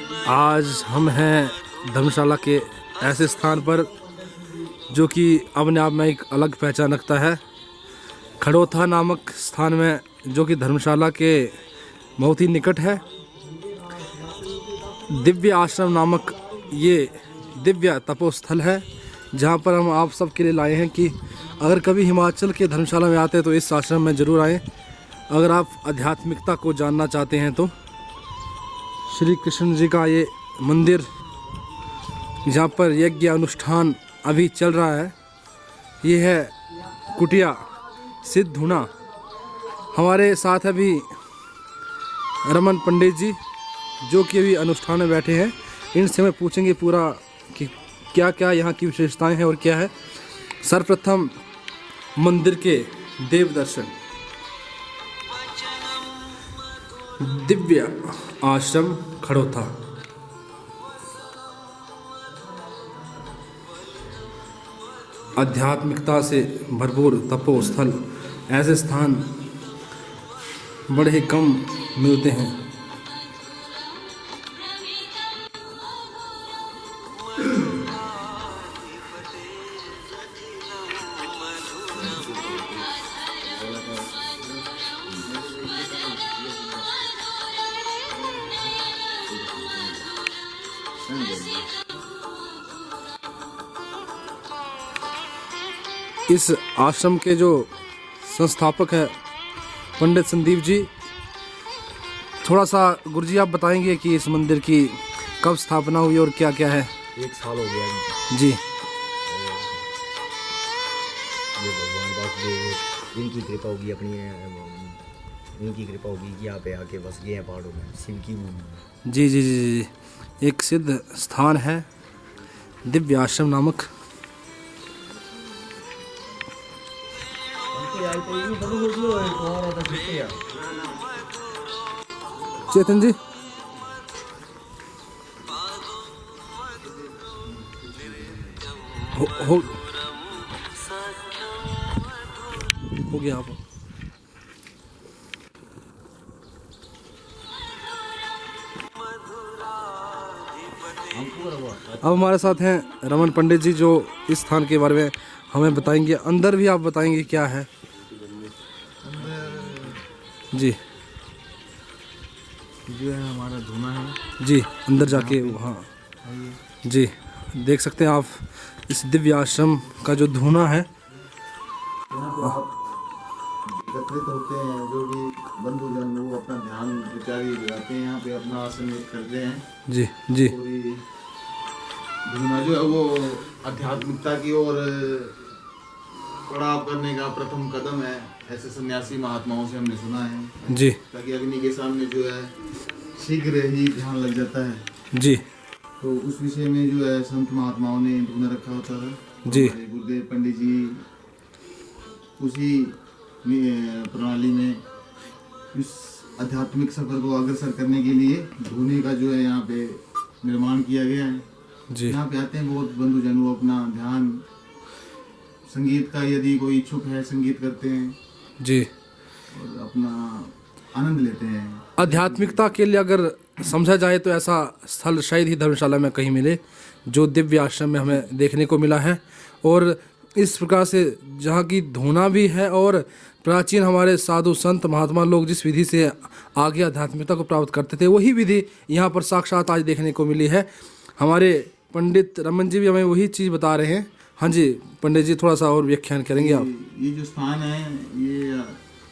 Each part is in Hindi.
आज हम हैं धर्मशाला के ऐसे स्थान पर जो कि अपने आप में एक अलग पहचान रखता है। खड़ोथा नामक स्थान में, जो कि धर्मशाला के बहुत ही निकट है। दिव्य आश्रम नामक ये दिव्य तपोस्थल है, जहाँ पर हम आप सब के लिए लाए हैं कि अगर कभी हिमाचल के धर्मशाला में आते हैं तो इस आश्रम में ज़रूर आएँ। अगर आप आध्यात्मिकता को जानना चाहते हैं तो श्री कृष्ण जी का ये मंदिर, जहाँ पर यज्ञ अनुष्ठान अभी चल रहा है, ये है कुटिया सिद्ध धूना। हमारे साथ अभी रमन पंडित जी, जो कि अभी अनुष्ठान में बैठे हैं। इनसे हमें पूछेंगे पूरा कि क्या क्या यहाँ की विशेषताएं हैं और क्या है। सर्वप्रथम मंदिर के देव दर्शन। दिव्य आश्रम खड़ोथा। आध्यात्मिकता से भरपूर तपोस्थल। ऐसे स्थान बड़े ही कम मिलते हैं। इस आश्रम के जो संस्थापक है पंडित संदीप जी, थोड़ा सा गुरुजी आप बताएंगे कि इस मंदिर की कब स्थापना हुई और क्या क्या है। 1 साल हो गया जी। ये भगवान वासुदेव, इनकी कृपा होगी, इनकी कृपा होगी कि यहाँ पे आके बस गए हैं पहाड़ों में, शिव की भूमि। जी जी जी जी। एक सिद्ध स्थान है दिव्य आश्रम नामक। चेतन जी, हो गया आप। अब हमारे साथ हैं रमन पंडित जी, जो इस स्थान के बारे में हमें बताएंगे। अंदर भी आप बताएंगे क्या है। जी, जो है हमारा धूना है जी। अंदर जाके वहाँ जी देख सकते हैं आप इस दिव्य आश्रम का जो धूना है। एकत्रित होते हैं जो भी बंधुजन, वो अपना ध्यान विचारी लगाते हैं, यहाँ पे अपना आसन करते हैं। जी जी। धूना जो है वो आध्यात्मिकता की ओर पड़ाव करने का प्रथम कदम है, ऐसे सन्यासी महात्माओं से हमने सुना है जी। ताकि अग्नि के सामने जो है शीघ्र ही ध्यान लग जाता है जी। तो उस विषय में जो है संत महात्माओं ने धूना रखा होता था। जी। गुरुदेव पंडित जी उसी प्रणाली में इस आध्यात्मिक सफर को अग्रसर करने के लिए धूने का जो है यहाँ पे निर्माण किया गया है। जी। यहाँ पे आते हैं बहुत बंधुजन, वो अपना ध्यान, संगीत का यदि कोई इच्छुक है संगीत करते हैं जी, और अपना आनंद लेते हैं। आध्यात्मिकता के लिए अगर समझा जाए तो ऐसा स्थल शायद ही धर्मशाला में कहीं मिले, जो दिव्य आश्रम में हमें देखने को मिला है। और इस प्रकार से जहाँ की धूना भी है और प्राचीन हमारे साधु संत महात्मा लोग जिस विधि से आगे आध्यात्मिकता को प्राप्त करते थे, वही विधि यहाँ पर साक्षात आज देखने को मिली है। हमारे पंडित रमन जी भी हमें वही चीज़ बता रहे हैं। हाँ जी पंडित जी, थोड़ा सा और व्याख्यान करेंगे आप। ये जो स्थान है, ये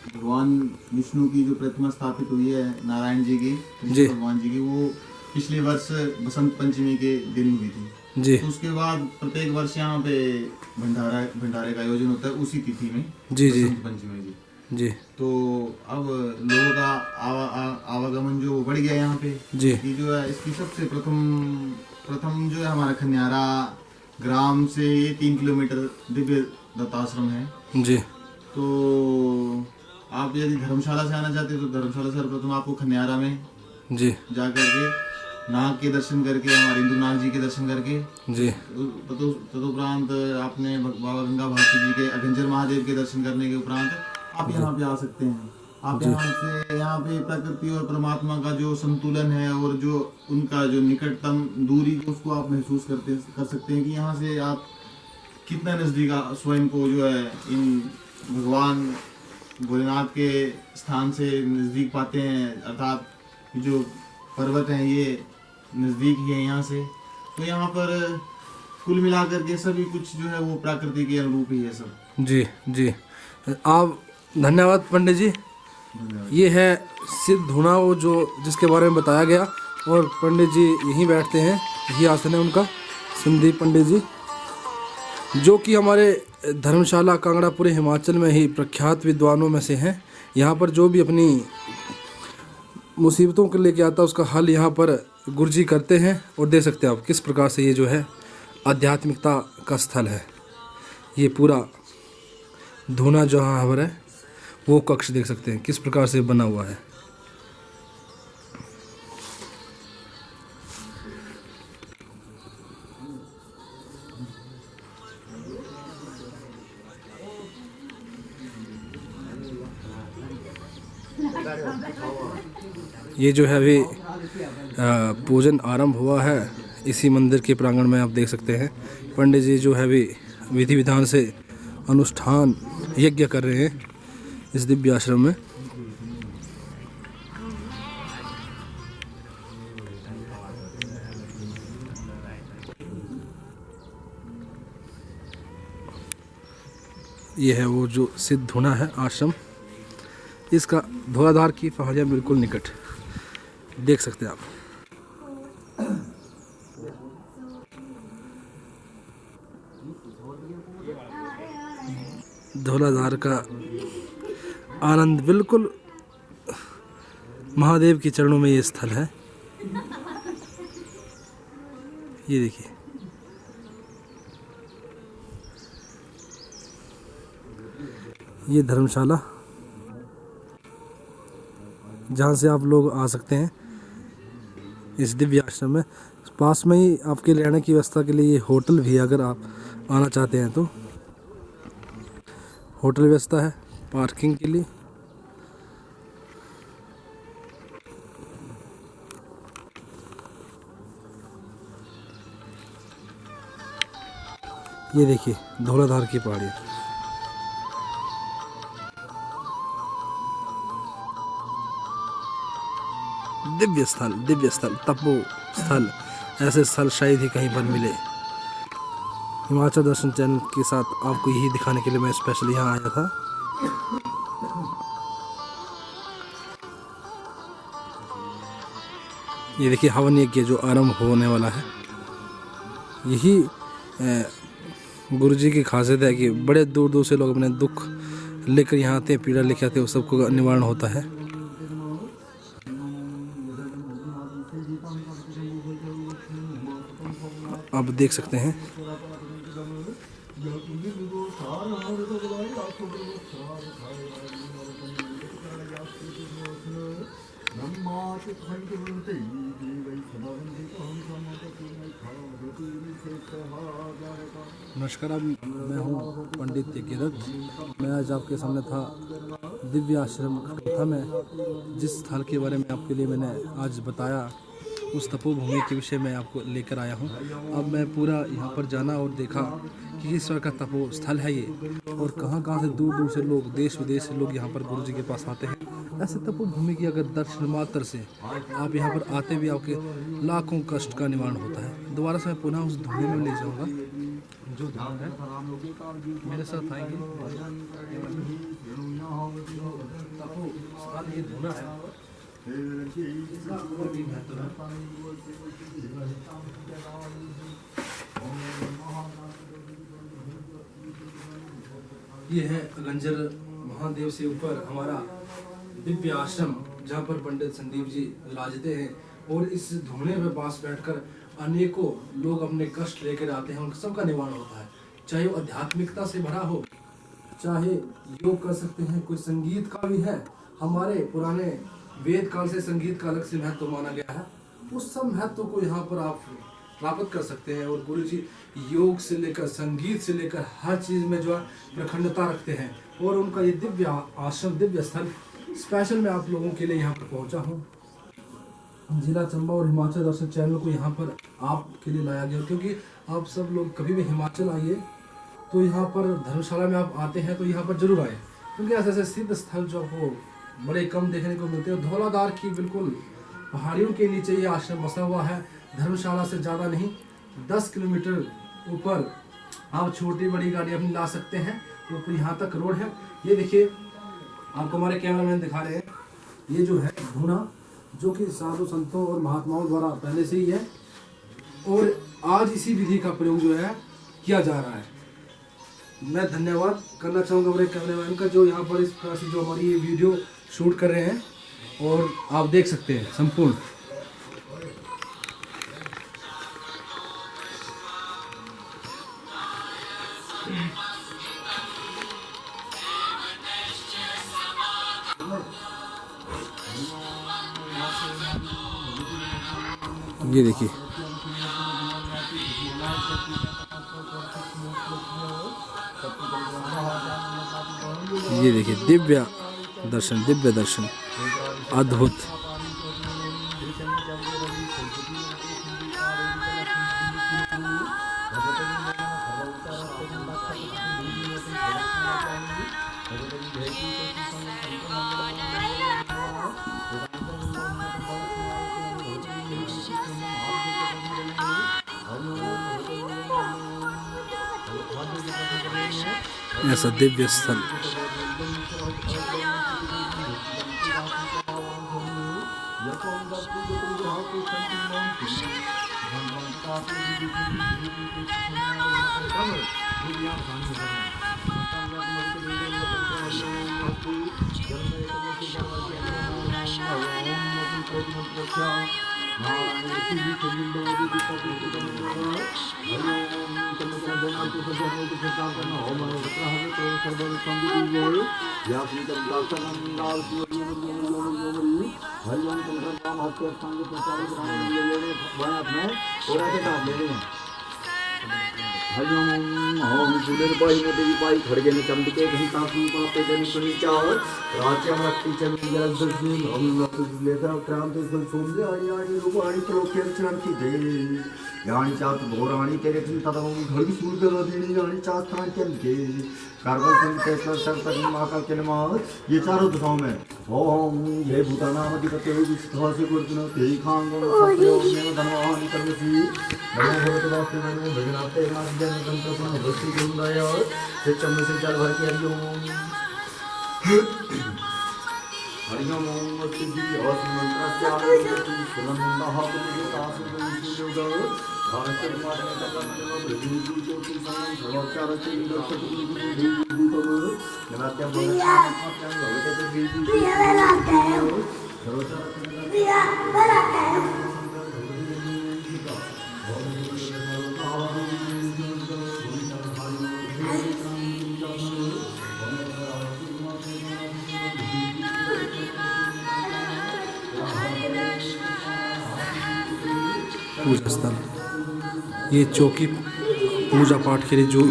भगवान विष्णु की जो प्रतिमा स्थापित हुई है नारायण जी की, जी भगवान जी की, वो पिछले वर्ष बसंत पंचमी के दिन हुई थी जी। तो उसके बाद प्रत्येक वर्ष यहाँ पे भंडारे का आयोजन होता है उसी तिथि में, जी जी बसंत पंचमी जी। जी। तो अब लोगों का आवागमन जो बढ़ गया यहाँ पे जी। ये जो है इसकी सबसे प्रथम जो है हमारा खन्यारा ग्राम से 3 किलोमीटर दिव्य दत्ताश्रम है जी। तो आप यदि धर्मशाला से आना चाहते हैं तो धर्मशाला से सर्वप्रथम आपको खन्यारा में जी जा करके नाग के दर्शन करके, हमारे हिंदू नाग जी के दर्शन करके जी, तदुपरांत आपने बाबा गंगा भारती जी के अघंजर महादेव के दर्शन करने के उपरांत आप यहाँ पे आ सकते हैं। आप यहाँ पे प्रकृति और परमात्मा का जो संतुलन है और जो उनका जो निकटतम दूरी उसको आप महसूस कर सकते हैं कि यहाँ से आप कितना नज़दीक स्वयं को जो है इन भगवान भोलेनाथ के स्थान से नज़दीक पाते हैं। अर्थात जो पर्वत हैं ये नज़दीक ही है यहाँ से। तो यहाँ पर कुल मिलाकर के सभी कुछ जो है वो प्रकृति के अनुरूप ही है सब। जी जी, आप धन्यवाद पंडित जी। ये है सिद्ध धुना, वो जो जिसके बारे में बताया गया, और पंडित जी यहीं बैठते हैं, यही आसन है उनका, संदीप पंडित जी, जो कि हमारे धर्मशाला कांगड़ा पूरे हिमाचल में ही प्रख्यात विद्वानों में से हैं। यहाँ पर जो भी अपनी मुसीबतों को लेके आता है उसका हल यहाँ पर गुरुजी करते हैं। और देख सकते हैं आप किस प्रकार से ये जो है आध्यात्मिकता का स्थल है। ये पूरा धुना जो यहाँ पर है वो कक्ष देख सकते हैं किस प्रकार से बना हुआ है। ये जो है अभी पूजन आरंभ हुआ है इसी मंदिर के प्रांगण में, आप देख सकते हैं पंडित जी जो है अभी विधि विधान से अनुष्ठान यज्ञ कर रहे हैं इस दिव्य आश्रम में। ये है वो जो सिद्ध धुना है आश्रम, इसका धौलाधार की पहाड़ियाँ बिल्कुल निकट देख सकते हैं आप। धौलाधार का आनंद बिल्कुल महादेव के चरणों में ये स्थल है। ये देखिए, ये धर्मशाला जहाँ से आप लोग आ सकते हैं इस दिव्य आश्रम में। पास में ही आपके रहने की व्यवस्था के लिए ये होटल भी है, अगर आप आना चाहते हैं तो होटल व्यवस्था है पार्किंग के लिए। ये देखिए धौलाधार की पहाड़ी, दिव्य स्थल तपो स्थल, ऐसे स्थल शायद ही कहीं पर मिले। हिमाचल दर्शन चैनल के साथ आपको यही दिखाने के लिए मैं स्पेशल यहाँ आया था। ये देखिए हवन यज्ञ जो आरंभ होने वाला है। यही गुरुजी की खासियत है कि बड़े दूर दूर से लोग अपने दुख लेकर यहाँ आते हैं, पीड़ा लेकर आते हैं, वो सबको निवारण होता है। आप देख सकते हैं नमस्कार, मैं हूँ पंडित यज्ञदत्त। मैं आज आपके सामने था दिव्य आश्रम कथा में। जिस स्थल के बारे में आपके लिए मैंने आज बताया उस तपोभूमि के विषय में आपको लेकर आया हूँ। अब मैं पूरा यहाँ पर जाना और देखा कि किस तरह का तपो स्थल है ये, और कहाँ कहाँ से दूर दूर से लोग, देश विदेश से लोग यहाँ पर गुरुजी के पास आते हैं। ऐसे तपोभूमि की अगर दर्शन मात्र से आप यहाँ पर आते भी आपके लाखों कष्ट का निवारण होता है। दोबारा से मैं पुनः उस धुएं में ले जाऊँगा जो धाम है, मेरे साथ आएंगे। तपो स्थल ये धुना है, इसका और भी महत्व है। ये है गंजर महादेव से ऊपर हमारा दिव्य आश्रम, जहाँ पर पंडित संदीप जी विराजते हैं। और इस धुने में पास बैठकर अनेकों लोग अपने कष्ट लेकर आते हैं, उन सबका निवारण होता है। चाहे वो आध्यात्मिकता से भरा हो, चाहे योग कर सकते हैं, कोई संगीत का भी है। हमारे पुराने वेद काल से संगीत का अलग से महत्व माना गया है, उस सब महत्व को यहाँ पर आप प्राप्त कर सकते हैं। और गुरुजी योग से लेकर संगीत से लेकर हर चीज़ में जो है प्रखंडता रखते हैं। और उनका ये दिव्य आश्रम, दिव्य स्थल स्पेशल मैं आप लोगों के लिए यहाँ पर पहुँचा हूँ। जिला चंबा और हिमाचल दर्शन चैनल को यहाँ पर आपके लिए लाया गया, क्योंकि आप सब लोग कभी भी हिमाचल आइए तो यहाँ पर धर्मशाला में आप आते हैं तो यहाँ पर जरूर आए, क्योंकि ऐसे ऐसे सिद्ध स्थल जो आपको बड़े कम देखने को मिलते हैं। धौलाधार की बिल्कुल पहाड़ियों के नीचे ये आश्रम बसा हुआ है। धर्मशाला से ज़्यादा नहीं, 10 किलोमीटर ऊपर आप छोटी बड़ी गाड़ी अपनी ला सकते हैं। ऊपर यहाँ तक रोड है। ये देखिए, आपको हमारे कैमरामैन दिखा रहे हैं, ये जो है धूना, जो कि साधु संतों और महात्माओं द्वारा पहले से ही है, और आज इसी विधि का प्रयोग जो है किया जा रहा है। मैं धन्यवाद करना चाहूँगा हमारे कैमरामैन का, जो यहाँ पर इस प्रकार से जो हमारी ये वीडियो शूट कर रहे हैं, और आप देख सकते हैं संपूर्ण। ये देखिए, ये देखिए दिव्य दर्शन अद्भुत। ऐसा दिव्य स्थल। हरिओम सूर्यपाई देवीपाई खड़गे में चंडिके घंटा पापे जन सुनिचार राज्य मक्ति चंद्र जलदर्शी हम लेकर क्रांति सोमले आड़ी आड़ी रूपाणी त्रोकेर चंती दे यानी चात भोराणी तेरे तदम घड़ी सूर्य रदिनी यानी चात स्थान के कार्बल सिंह केसर सरतरी महाकाल के नमः। ये चारों दिशाओं में ओम ये भूतानाम अधिपते विष्णु से गुरुजन तेई खांगो सत्यों में धनवान कर्मसी नमो भगवते वासुदेवाय भजनाते नाथ जन तंत्र पुनः भक्ति गुरुदाय से चम्मच से जल भर के हरिओम ओम सिद्धि और मंत्र से सुनंदा हाथ तासु योग भारत माता का नमः ब्रह्मी को संग सर्वचार से दर्शक को जनात्या भगवान भगवते देवी पूजा स्थल। ये चौकी पूजा पाठ के लिए जो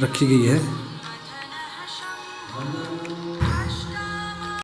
रखी गई है।